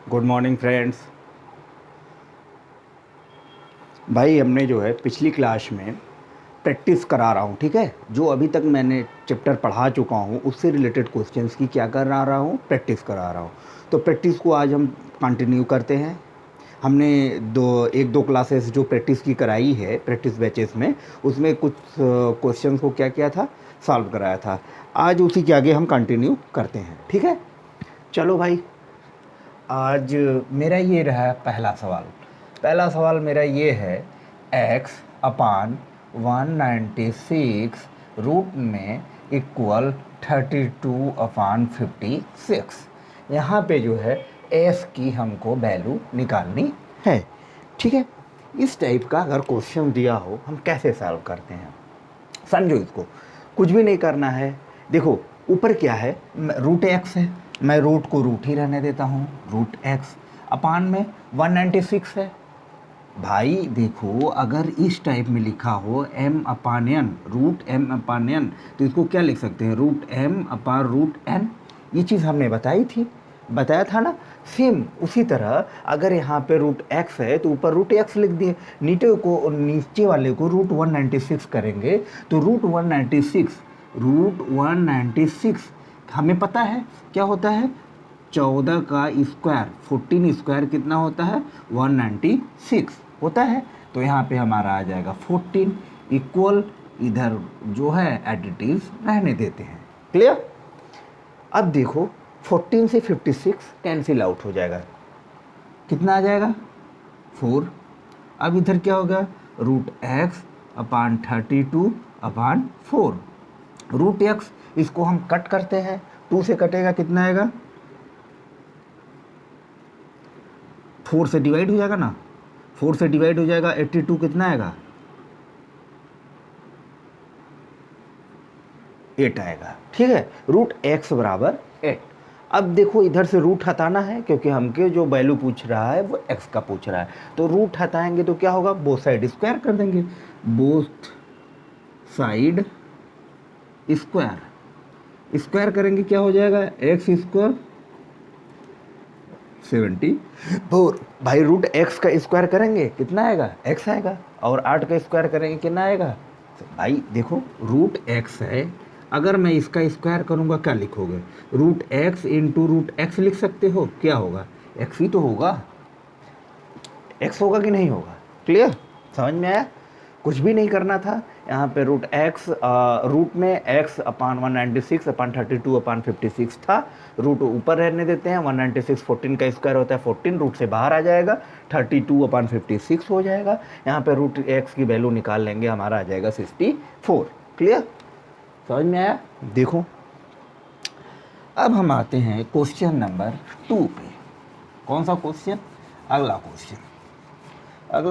Good morning friends. भाई हमने जो है पिछली क्लास में प्रैक्टिस करा रहा हूँ, ठीक है। जो अभी तक मैंने चैप्टर पढ़ा चुका हूँ उससे रिलेटेड क्वेश्चंस की क्या कर रहा हूँ, प्रैक्टिस करा रहा हूँ। तो प्रैक्टिस को आज हम कंटिन्यू करते हैं। हमने एक दो क्लासेस जो प्रैक्टिस की कराई है प्रैक्टिस बैचेस में, उसमें कुछ क्वेश्चंस को क्या किया था, सॉल्व कराया था। आज उसी के आगे हम कंटिन्यू करते हैं, ठीक है। चलो भाई, आज मेरा ये रहा पहला सवाल। पहला सवाल मेरा ये है, x अपान 196 रूट में इक्वल 32 अपान 56। यहाँ पे जो है s की हमको वैल्यू निकालनी है, ठीक है। इस टाइप का अगर क्वेश्चन दिया हो हम कैसे सॉल्व करते हैं, समझो। इसको कुछ भी नहीं करना है। देखो ऊपर क्या है, रूट एक्स है, मैं रूट को रूट ही रहने देता हूँ, रूट एक्स अपान में 196 है। भाई देखो अगर इस टाइप में लिखा हो m upon n, root m upon n, तो इसको क्या लिख सकते हैं, root m upon root n। ये चीज़ हमने बताया था ना। सेम उसी तरह अगर यहाँ पे रूट x है तो ऊपर रूट x लिख दिए, नीचे वाले को रूट 196 करेंगे तो रूट 196 हमें पता है क्या होता है, 14 का स्क्वायर 14 स्क्वायर कितना होता है, 196 होता है। तो यहाँ पे हमारा आ जाएगा 14 इक्वल, इधर जो है एडिटिव रहने देते हैं। क्लियर। अब देखो 14 से 56 कैंसिल आउट हो जाएगा, कितना आ जाएगा, 4। अब इधर क्या होगा, रूट एक्स अपान 32 अपान 4। रूट एक्स इसको हम कट करते हैं, 2 से कटेगा कितना आएगा, 4 से डिवाइड हो जाएगा ना, 4 से डिवाइड हो जाएगा, 82 कितना आएगा, 8 आएगा, ठीक है। रूट एक्स बराबर 8। अब देखो इधर से रूट हटाना है क्योंकि हमके जो वैल्यू पूछ रहा है वो एक्स का पूछ रहा है, तो रूट हटाएंगे तो क्या होगा, बोथ साइड स्क्वायर कर देंगे, बोथ साइड स्क्वायर करेंगे क्या हो जाएगा, एक्स स्क्वायर 74। भाई रूट एक्स का स्क्वायर करेंगे कितना आएगा, एक्स आएगा, और 8 का स्क्वायर करेंगे कितना आएगा। तो भाई देखो रूट एक्स है, अगर मैं इसका स्क्वायर करूँगा क्या लिखोगे, root x into root x लिख सकते हो, क्या होगा, एक्स ही तो होगा, एक्स होगा कि नहीं होगा। क्लियर, समझ में आया। कुछ भी नहीं करना था यहाँ पे, रूट एक्स रूट में एक्स अपान 196 अपान 32 अपान 56 था, रूट ऊपर रहने देते हैं। 196 14 का स्क्वायर होता है 14, रूट से बाहर आ जाएगा, 32 अपान 56 हो जाएगा। यहाँ पे रूट एक्स की वैल्यू निकाल लेंगे, हमारा आ जाएगा 64। क्लियर, समझ में आया। देखो अब हम आते हैं क्वेश्चन नंबर 2 पे। कौन सा क्वेश्चन, अगला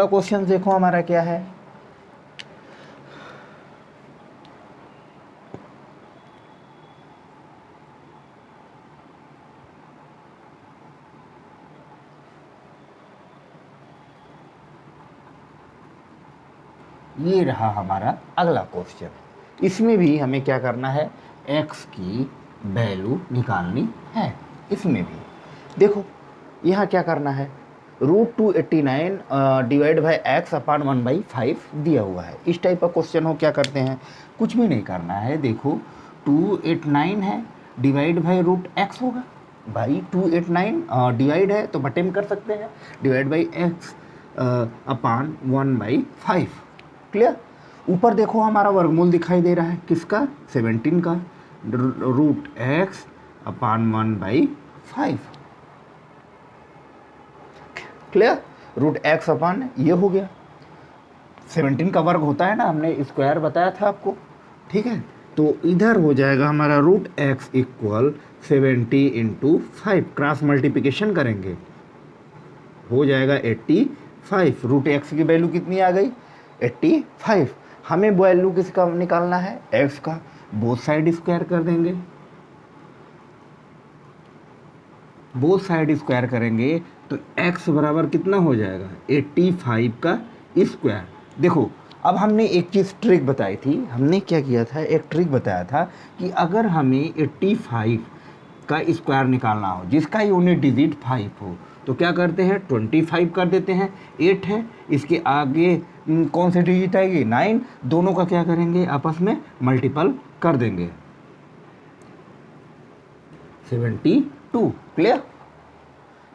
क्वेश्चन देखो हमारा क्या है, ये रहा हमारा अगला क्वेश्चन। इसमें भी हमें क्या करना है, x की वैल्यू निकालनी है। इसमें भी देखो यहाँ क्या करना है, रूट 289 डिवाइड बाई एक्स अपान 1/5 दिया हुआ है। इस टाइप का क्वेश्चन हो क्या करते हैं, कुछ भी नहीं करना है। देखो 289 है, डिवाइड बाई रूट एक्स होगा। भाई 289 डिवाइड है तो बटे में कर सकते हैं, divide by x upon 1/5। Clear. ऊपर देखो हमारा वर्गमूल दिखाई दे रहा है, किसका, 17 का, रूट एक्स अपान 1/5। क्लियर, रूट एक्स अपान ये हो गया, 17 का वर्ग होता है ना, हमने स्क्वायर बताया था आपको, ठीक है। तो इधर हो जाएगा हमारा root x equal 70 into 5, cross multiplication करेंगे, हो जाएगा 85। रूट एक्स की वैल्यू कितनी आ गई, 85। हमें वैल्यू किसका निकालना है, एक्स का, बोथ साइड स्क्वायर कर देंगे, बोथ साइड स्क्वायर करेंगे तो x बराबर कितना हो जाएगा, 85 का स्क्वायर। देखो अब हमने एक चीज़ ट्रिक बताई थी, हमने क्या किया था, एक ट्रिक बताया था कि अगर हमें 85 का स्क्वायर निकालना हो जिसका यूनिट डिजिट 5 हो तो क्या करते हैं, 25 कर देते हैं, 8 है इसके आगे कौन सी डिजिट आएगी, 9, दोनों का क्या करेंगे, आपस में मल्टीपल कर देंगे, 72। क्लियर,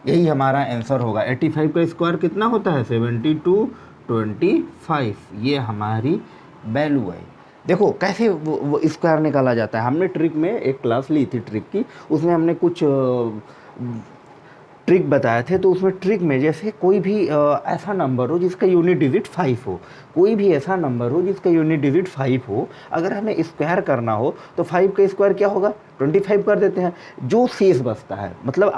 यही हमारा आंसर होगा। 85 का स्क्वायर कितना होता है, 72, 25, ये हमारी वैल्यू है। देखो कैसे वो स्क्वायर निकाला जाता है, हमने ट्रिक में एक क्लास ली थी ट्रिक की, उसमें हमने कुछ ट्रिक बताए थे। तो उसमें ट्रिक में जैसे कोई भी ऐसा नंबर हो जिसका यूनिट डिजिट 5 हो, कोई भी ऐसा नंबर हो जिसका यूनिट डिजिट 5 हो, अगर हमें स्क्वायर करना हो तो 5 का स्क्वायर क्या होगा, 25 कर देते हैं। जो शेष बचता है, मतलब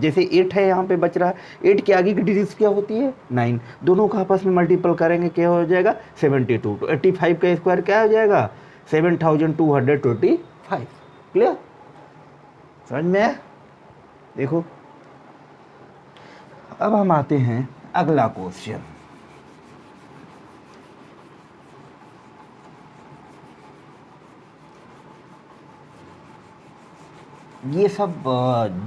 जैसे 8 है यहाँ पे बच रहा है, 8 के आगे की डिजिट क्या होती है, 9, दोनों का आपस में मल्टीपल करेंगे क्या हो जाएगा, 72। तो 85 का स्क्वायर क्या हो जाएगा, 7225। क्लियर, समझ में आया। देखो अब हम आते हैं अगला क्वेश्चन। ये सब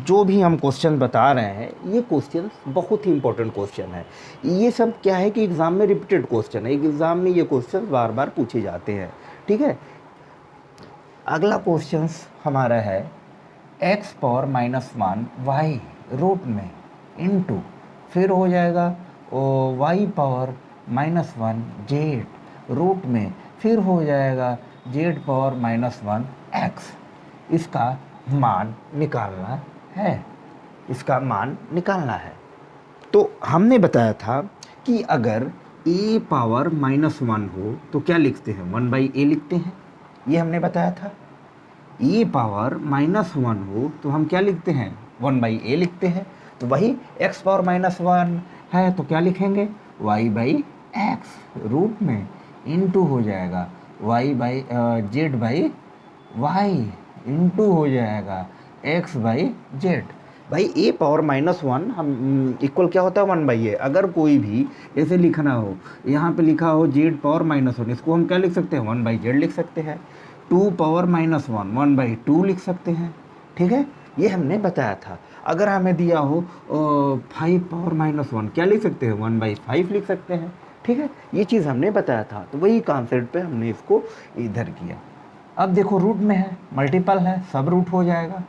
जो भी हम क्वेश्चन बता रहे हैं ये क्वेश्चन बहुत ही इंपॉर्टेंट क्वेश्चन है। ये सब क्या है कि एग्ज़ाम में रिपीटेड क्वेश्चन है, एग्ज़ाम में ये क्वेश्चन बार बार पूछे जाते हैं। ठीक है, अगला क्वेश्चन हमारा है x⁻⁻1 y रूट में इनटू, फिर हो जाएगा y⁻⁻1 z रूट में, फिर हो जाएगा z⁻⁻1 x। इसका मान निकालना है, इसका मान निकालना है। तो हमने बताया था कि अगर a⁻−1 हो तो क्या लिखते हैं, 1/a लिखते हैं, ये हमने बताया था। a⁻−1 हो तो हम क्या लिखते हैं, 1/a लिखते हैं। तो वही x⁻−1 है तो क्या लिखेंगे, y/x रूट में इनटू हो जाएगा z/y इनटू हो जाएगा x/z। भाई a⁻−1 हम इक्वल क्या होता है, 1/a। अगर कोई भी ऐसे लिखना हो, यहाँ पे लिखा हो z⁻−1, इसको हम क्या लिख सकते हैं, 1/z लिख सकते हैं। 2⁻−1 1/2 लिख सकते हैं। ठीक है, ये हमने बताया था। अगर हमें दिया हो 5⁻−1 क्या लिख सकते हैं, 1/5 लिख सकते हैं। ठीक है, ये चीज़ हमने बताया था। तो वही कॉन्सेप्ट पे हमने इसको इधर किया। अब देखो रूट में है, मल्टीपल है, सब रूट हो जाएगा,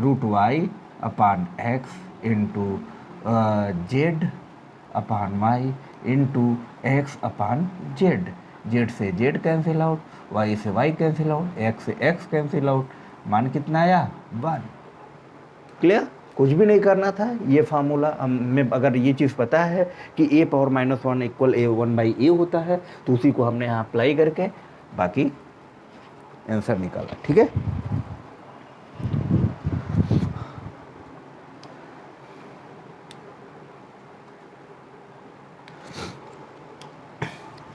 √y/x into z/y into x/z। z से z कैंसिल आउट, y से y कैंसिल आउट, x से x कैंसिल आउट, मान कितना आया, 1। क्लियर, कुछ भी नहीं करना था। ये फार्मूला में अगर ये चीज़ पता है कि a⁻−1 इक्वल a1/a होता है तो उसी को हमने यहाँ अप्लाई करके बाकी आंसर निकाला। ठीक है,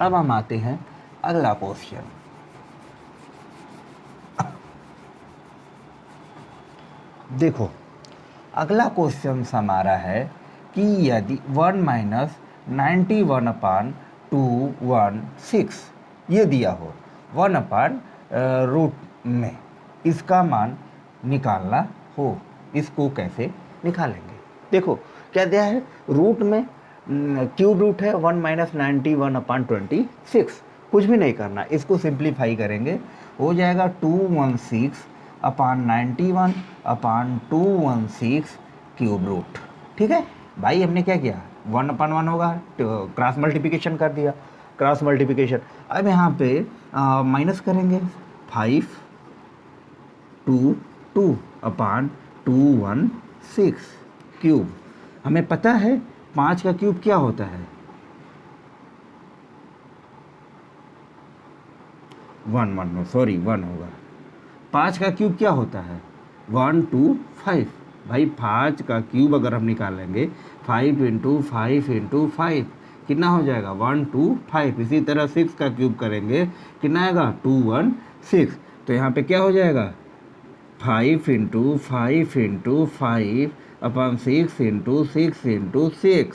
अब हम आते हैं अगला क्वेश्चन। देखो अगला क्वेश्चन हमारा है कि यदि 1-91/216 ये दिया हो 1/√, में इसका मान निकालना हो, इसको कैसे निकालेंगे। देखो क्या दिया है, रूट में क्यूब रूट है 1-91/26, कुछ भी नहीं करना, इसको सिंप्लीफाई करेंगे, हो जाएगा 216/91/216 क्यूब रूट। ठीक है भाई, हमने क्या किया, 1/1 होगा, क्रॉस मल्टीप्लिकेशन कर दिया, क्रॉस मल्टीप्लिकेशन। अब यहाँ पे माइनस करेंगे, 5/216 क्यूब। हमें पता है 5 का क्यूब क्या होता है, 1 होगा। 5 का क्यूब क्या होता है, 125। भाई 5 का क्यूब अगर हम निकालेंगे 5 × 5 × 5 कितना हो जाएगा, 125। इसी तरह 6 का क्यूब करेंगे कितना आएगा, 216। तो यहाँ पे क्या हो जाएगा, 5 × 5 × 5/6 × 6 × 6,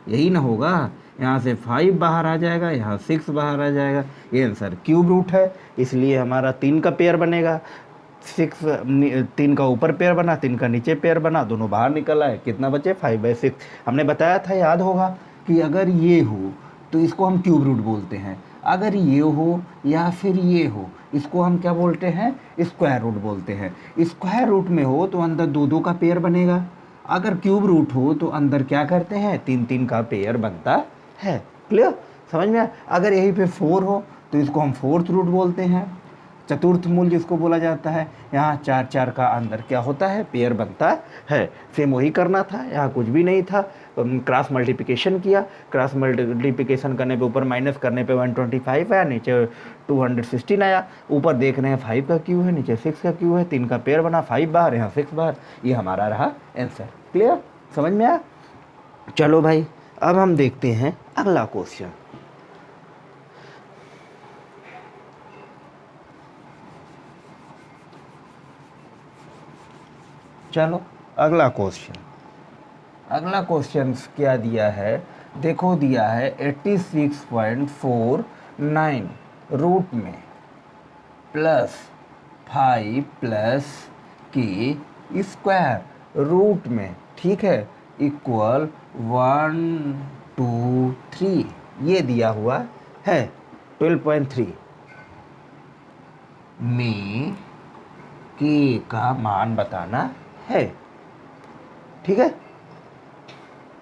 यही ना होगा। यहाँ से 5 बाहर आ जाएगा, यहाँ 6 बाहर आ जाएगा। ये आंसर क्यूब रूट है, इसलिए हमारा 3 का पेयर बनेगा। 3 का ऊपर पेयर बना, 3 का नीचे पेयर बना, दोनों बाहर निकल आए। कितना बचे? 5/6। हमने बताया था, याद होगा, कि अगर ये हो तो इसको हम क्यूब रूट बोलते हैं, अगर ये हो या फिर ये हो इसको हम क्या बोलते हैं? स्क्वायर रूट बोलते हैं। स्क्वायर रूट में हो तो अंदर 2-2 का पेयर बनेगा, अगर क्यूब रूट हो तो अंदर क्या करते हैं? 3-3 का पेयर बनता है। क्लियर? समझ में आया? अगर यहीं पे 4 हो तो इसको हम फोर्थ रूट बोलते हैं, चतुर्थ मूल जिसको बोला जाता है। यहाँ 4-4 का अंदर क्या होता है? पेयर बनता है। सेम वही करना था, यहाँ कुछ भी नहीं था। क्रॉस मल्टीप्लिकेशन किया, क्रॉस मल्टीप्लिकेशन करने पे ऊपर माइनस करने पे 125 आया, नीचे 216 आया। ऊपर देख रहे हैं 5 का क्यू है, नीचे 6 का क्यू है, 3 का पेयर बना, 5 बाहर, यहाँ 6 बाहर। ये हमारा रहा आंसर। क्लियर? समझ में आया? चलो भाई, अब हम देखते हैं अगला क्वेश्चन। चलो अगला क्वेश्चन क्या दिया है? देखो, दिया है 86.49 रूट में प्लस 5 प्लस के स्क्वायर रूट में, ठीक है, इक्वल 1 2 3। ये दिया हुआ है 12.3 में के का मान बताना है। ठीक है,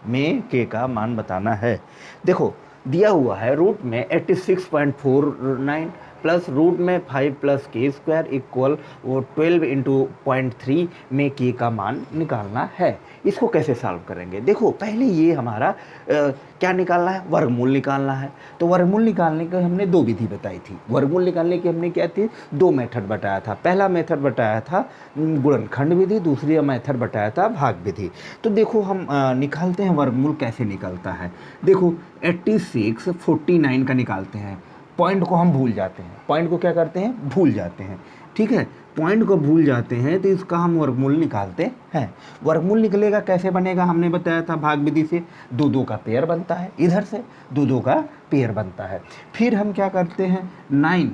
में के का मान बताना है। देखो, दिया हुआ है रूट में 86.49 प्लस रूट में 5 प्लस के स्क्वायर इक्वल वो 12 इंटू 0.3 में के का मान निकालना है। इसको कैसे सॉल्व करेंगे? देखो, पहले ये हमारा क्या निकालना है? वर्गमूल निकालना है। तो वर्गमूल निकालने की हमने 2 विधि बताई थी। वर्गमूल निकालने की हमने क्या थी? 2 मेथड बताया था। पहला मेथड बताया था गुणनखंड विधि, दूसरी मेथड बताया था भाग विधि। तो देखो, हम निकालते हैं वर्गमूल कैसे निकलता है। देखो, 8649 का निकालते हैं। पॉइंट को हम भूल जाते हैं, पॉइंट को क्या करते हैं? भूल जाते हैं। ठीक है, पॉइंट को भूल जाते हैं तो इसका हम वर्गमूल निकालते हैं। वर्गमूल निकलेगा कैसे बनेगा? हमने बताया था भाग विधि से 2-2 का पेयर बनता है, इधर से 2-2 का पेयर बनता है। फिर हम क्या करते हैं? 9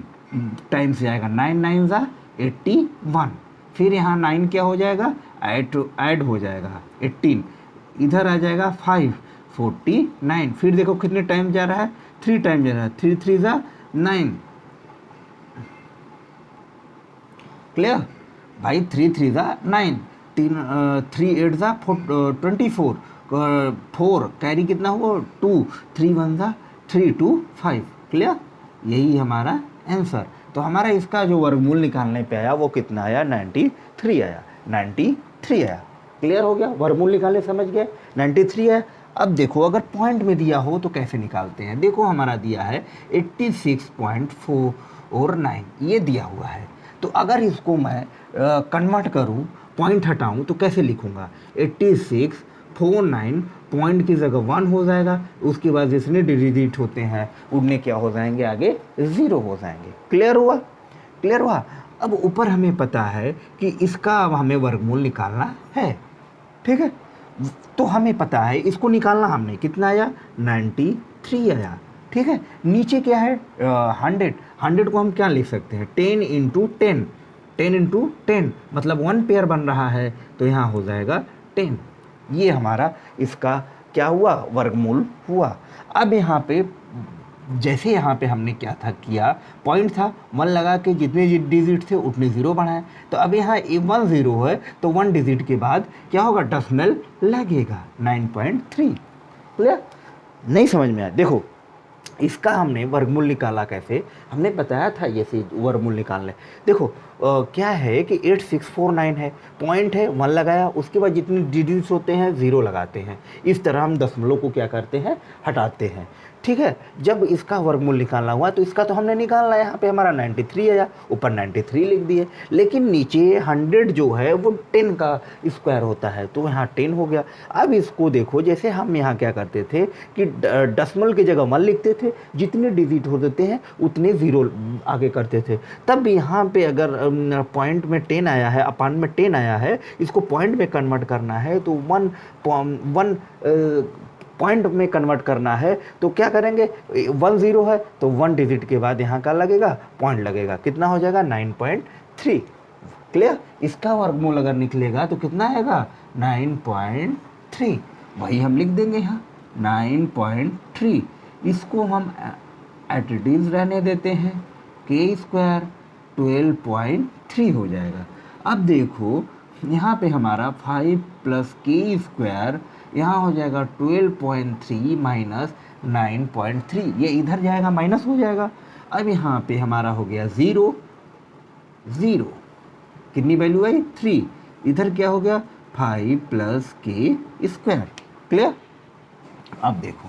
टाइम्स जाएगा, 9 9 ज़ा 81। फिर यहाँ 9 क्या हो जाएगा? ऐड हो जाएगा 18, इधर आ जाएगा 5 49। फिर देखो कितने टाइम जा रहा है? 3 टाइम जा रहा है, 3 3 ज़ा 9। क्लियर भाई? 3 3 ज़ा 9, 3 8 ज़ा 24, 4 कैरी कितना हुआ? 2, 3 1 ज़ा 3 2 5। क्लियर? यही हमारा आंसर। तो हमारा इसका जो वर्गमूल निकालने पे आया वो कितना आया? 93 आया, 93 आया। क्लियर हो गया? वर्गमूल निकालने समझ गए? 93 है। अब देखो, अगर पॉइंट में दिया हो तो कैसे निकालते हैं? देखो, हमारा दिया है 86.49, ये दिया हुआ है। तो अगर इसको मैं कन्वर्ट करूं, पॉइंट हटाऊं, तो कैसे लिखूंगा? 8649 पॉइंट की जगह 1 हो जाएगा, उसके बाद जितने डिजिट होते हैं उनमें क्या हो जाएंगे? आगे 0 हो जाएंगे। क्लियर हुआ? क्लियर हुआ? अब ऊपर हमें पता है कि इसका अब हमें वर्गमूल निकालना है। ठीक है, तो हमें पता है इसको निकालना हमने, कितना आया? 93 आया। ठीक है, नीचे क्या है? 100 को हम क्या लिख सकते हैं? 10 इंटू 10, 10 इंटू 10 मतलब 1 पेयर बन रहा है, तो यहाँ हो जाएगा 10। ये हमारा इसका क्या हुआ? वर्गमूल हुआ। अब यहाँ पे जैसे यहाँ पे हमने क्या था किया, पॉइंट था, 1 लगा के जितने डिजिट थे उतने 0 बढ़ाए। तो अब यहाँ 1 0 है तो 1 डिजिट के बाद क्या होगा? डेसिमल लगेगा 9.3। क्लियर? नहीं समझ में आया? देखो, इसका हमने वर्गमूल निकाला कैसे? हमने बताया था ये से वर्गमूल निकालने। देखो क्या है कि 8649 है, पॉइंट है, 1 लगाया, उसके बाद जितने डिजिट्स होते हैं 0 लगाते हैं। इस तरह हम दशमलव को क्या करते हैं? हटाते हैं। ठीक है, जब इसका वर्गमूल निकालना हुआ तो इसका तो हमने निकालना है। यहाँ पे हमारा 93 आया, ऊपर 93 लिख दिए, लेकिन नीचे 100 जो है वो 10 का स्क्वायर होता है, तो यहाँ 10 हो गया। अब इसको देखो, जैसे हम यहाँ क्या करते थे कि दशमलव की जगह 1 लिखते थे, जितने डिजिट हो देते हैं उतने 0 आगे करते थे। तब यहाँ पे अगर पॉइंट में 10 आया है, अपान में 10 आया है, इसको पॉइंट में कन्वर्ट करना है तो 1 पॉइंट में कन्वर्ट करना है तो क्या करेंगे, 1 0 है तो 1 डिजिट के बाद यहाँ का लगेगा, पॉइंट लगेगा, कितना हो जाएगा 9.3। क्लियर। इसका वर्गमूल अगर निकलेगा तो कितना आएगा 9.3, वही हम लिख देंगे यहाँ 9.3। इसको हम एट इट इज रहने देते हैं, के स्क्वायर 12.3 हो जाएगा। अब देखो यहाँ पे हमारा 5 प्लस के स्क्वायर यहाँ हो जाएगा 12.3 माइनस 9.3, ये इधर जाएगा माइनस हो जाएगा। अब यहाँ पे हमारा हो गया 0 0, कितनी वैल्यू आई 3, इधर क्या हो गया 5 प्लस के स्क्वायर। क्लियर। अब देखो,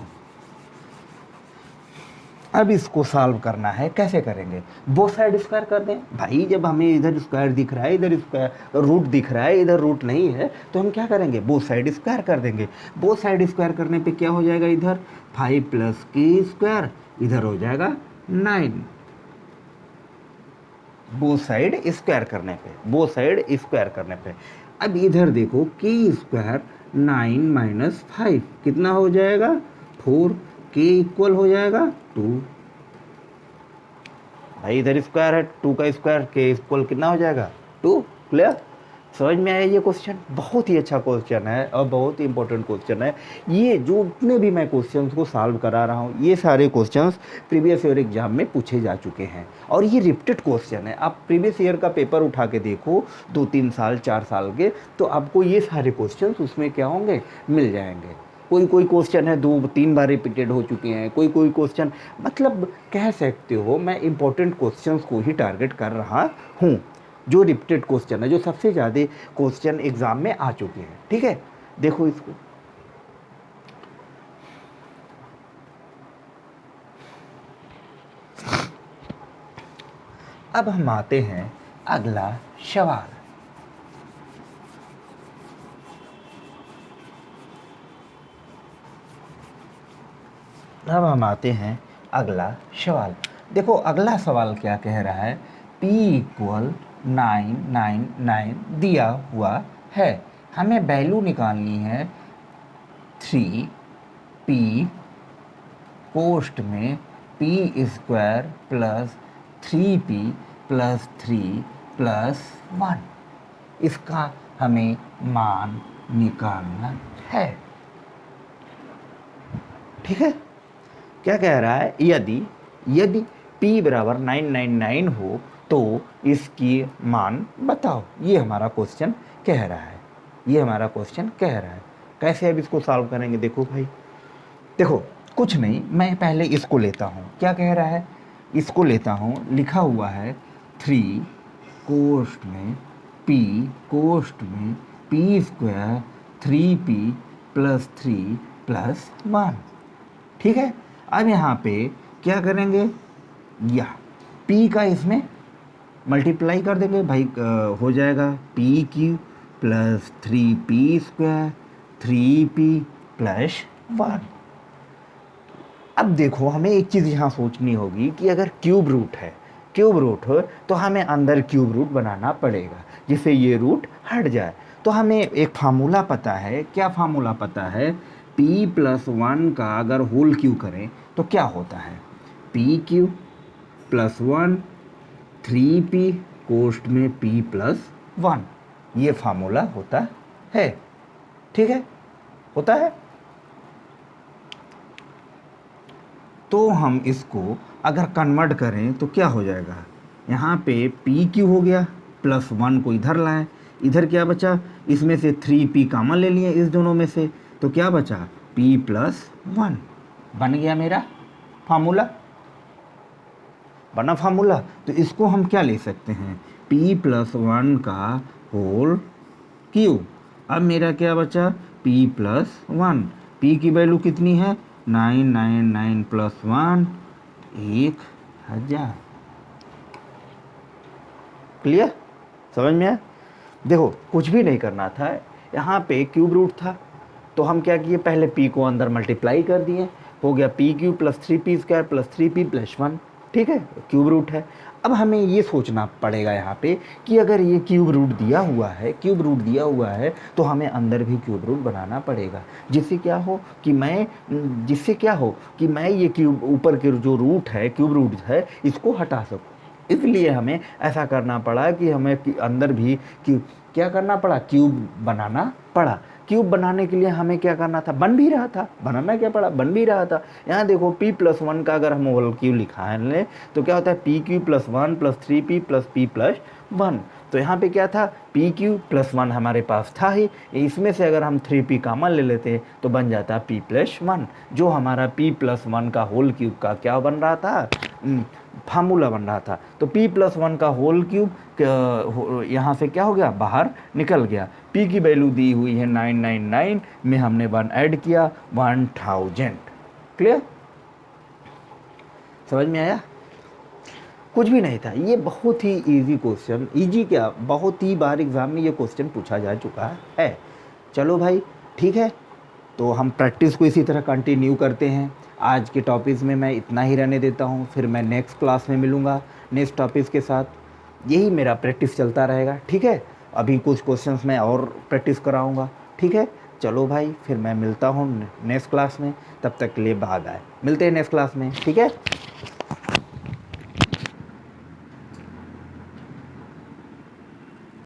अब इसको सॉल्व करना है, कैसे करेंगे, बोथ साइड स्क्वायर कर दें भाई। जब हमें इधर स्क्वायर दिख रहा है, इधर स्क्वायर रूट दिख रहा है, इधर रूट नहीं है, तो हम क्या करेंगे, बोथ साइड स्क्वायर कर देंगे। बोथ साइड स्क्वायर करने पे क्या हो जाएगा, इधर 5 प्लस के स्क्वायर, इधर हो जाएगा 9। बोथ साइड स्क्वायर करने पे, बोथ साइड स्क्वायर करने पे। अब इधर देखो के स्क्वायर 9 माइनस 5 कितना हो जाएगा 4, के इक्वल हो जाएगा 2। भाई इधर स्क्वायर है, 2 का स्क्वायर, के इक्वल कितना हो जाएगा 2। क्लियर। समझ में आया ये क्वेश्चन, बहुत ही अच्छा क्वेश्चन है और बहुत ही इंपॉर्टेंट क्वेश्चन है। ये जो जितने भी मैं क्वेश्चंस को सॉल्व करा रहा हूँ, ये सारे क्वेश्चंस प्रीवियस ईयर एग्जाम में पूछे जा चुके हैं और ये रिपीटेड क्वेश्चन है। आप प्रीवियस ईयर का पेपर उठा के देखो 2-3 साल 4 साल के, तो आपको ये सारे क्वेश्चंस उसमें क्या होंगे, मिल जाएंगे। कोई कोई क्वेश्चन है 2-3 बार रिपीटेड हो चुके हैं, कोई कोई क्वेश्चन, मतलब कह सकते हो मैं इंपॉर्टेंट क्वेश्चंस को ही टारगेट कर रहा हूँ, जो रिपीटेड क्वेश्चन है, जो सबसे ज़्यादा क्वेश्चन एग्जाम में आ चुके हैं। ठीक है, देखो इसको, अब हम आते हैं अगला सवाल। अब हम आते हैं अगला सवाल। देखो अगला सवाल क्या कह रहा है, P इक्वल 999 दिया हुआ है, हमें वैल्यू निकालनी है 3P पोस्ट में P square plus 3P plus 3 plus 1, इसका हमें मान निकालना है। ठीक है, क्या कह रहा है, यदि P बराबर 999 हो तो इसकी मान बताओ। ये हमारा क्वेश्चन कह रहा है, ये हमारा क्वेश्चन कह रहा है। कैसे अब इसको सॉल्व करेंगे, देखो भाई, देखो कुछ नहीं, मैं पहले इसको लेता हूँ, क्या कह रहा है, इसको लेता हूँ, लिखा हुआ है 3 कोष्ट में P square 3P plus 3 plus 1। ठीक है, अब यहाँ पे क्या करेंगे, या P का इसमें मल्टीप्लाई कर देंगे भाई, हो जाएगा PQ plus 3P square 3P plus 1। अब देखो हमें एक चीज़ यहाँ सोचनी होगी कि अगर क्यूब रूट हो तो हमें अंदर क्यूब रूट बनाना पड़ेगा जिससे ये रूट हट जाए। तो हमें एक फार्मूला पता है, क्या फार्मूला पता है, P प्लस 1 का अगर होल क्यू करें तो क्या होता है, PQ प्लस 1 3P कोष्ट में P प्लस 1, ये फार्मूला होता है। ठीक है, होता है। तो हम इसको अगर कन्वर्ट करें तो क्या हो जाएगा, यहाँ पे PQ हो गया प्लस 1 को इधर लाएं, इधर क्या बचा, इसमें से 3P कॉमन ले लिए इस दोनों में से, तो क्या बचा P प्लस 1, बन गया मेरा फार्मूला, बना फार्मूला। तो इसको हम क्या ले सकते हैं, P प्लस 1 का होल क्यू। अब मेरा क्या बचा, P प्लस 1, P की वैल्यू कितनी है 999 प्लस 1 1000। क्लियर, समझ में आया। देखो कुछ भी नहीं करना था, यहाँ पे क्यूब रूट था तो हम क्या किए, पहले P को अंदर मल्टीप्लाई कर दिए, हो गया PQ plus 3P square plus 3P plus 1। ठीक है, क्यूब रूट है। अब हमें ये सोचना पड़ेगा यहाँ पे कि अगर ये क्यूब रूट दिया हुआ है, क्यूब रूट दिया हुआ है, तो हमें अंदर भी क्यूब रूट बनाना पड़ेगा, जिससे क्या हो कि मैं ये क्यूब ऊपर के जो रूट है, क्यूब रूट है, इसको हटा सकूँ। इसलिए हमें ऐसा करना पड़ा कि हमें अंदर भी क्यूब, क्या करना पड़ा, क्यूब बनाना पड़ा। क्यूब बनाने के लिए हमें क्या करना था, बन भी रहा था, बनाना क्या पड़ा, बन भी रहा था। यहाँ देखो p+1 का अगर हम होल क्यूब लिखा लें तो क्या होता है, pq+1 + 3p + p+1। तो यहाँ पे क्या था, pq+1 हमारे पास था ही, इसमें से अगर हम 3p कॉमन ले लेते तो बन जाता p+1, जो हमारा p+1 का होल क्यूब का क्या बन रहा था, फार्मूला बन रहा था। तो p+1 का होल क्यूब यहाँ से क्या हो गया, बाहर निकल गया। p की वैल्यू दी हुई है 999 में, हमने 1 ऐड किया, 1000। क्लियर, समझ में आया? कुछ भी नहीं था, ये बहुत ही इजी क्वेश्चन, इजी क्या, बहुत ही बार एग्जाम में ये क्वेश्चन पूछा जा चुका है। चलो भाई ठीक है, तो हम प्रैक्टिस को इसी तरह कंटिन्यू करते हैं। आज के टॉपिक्स में मैं इतना ही रहने देता हूँ, फिर मैं नेक्स्ट क्लास में मिलूँगा नेक्स्ट टॉपिक्स के साथ। यही मेरा प्रैक्टिस चलता रहेगा, ठीक है। अभी कुछ क्वेश्चंस मैं और प्रैक्टिस कराऊँगा, ठीक है। चलो भाई, फिर मैं मिलता हूँ नेक्स्ट क्लास में, तब तक के लिए बाय बाय, मिलते हैं नेक्स्ट क्लास में, ठीक है।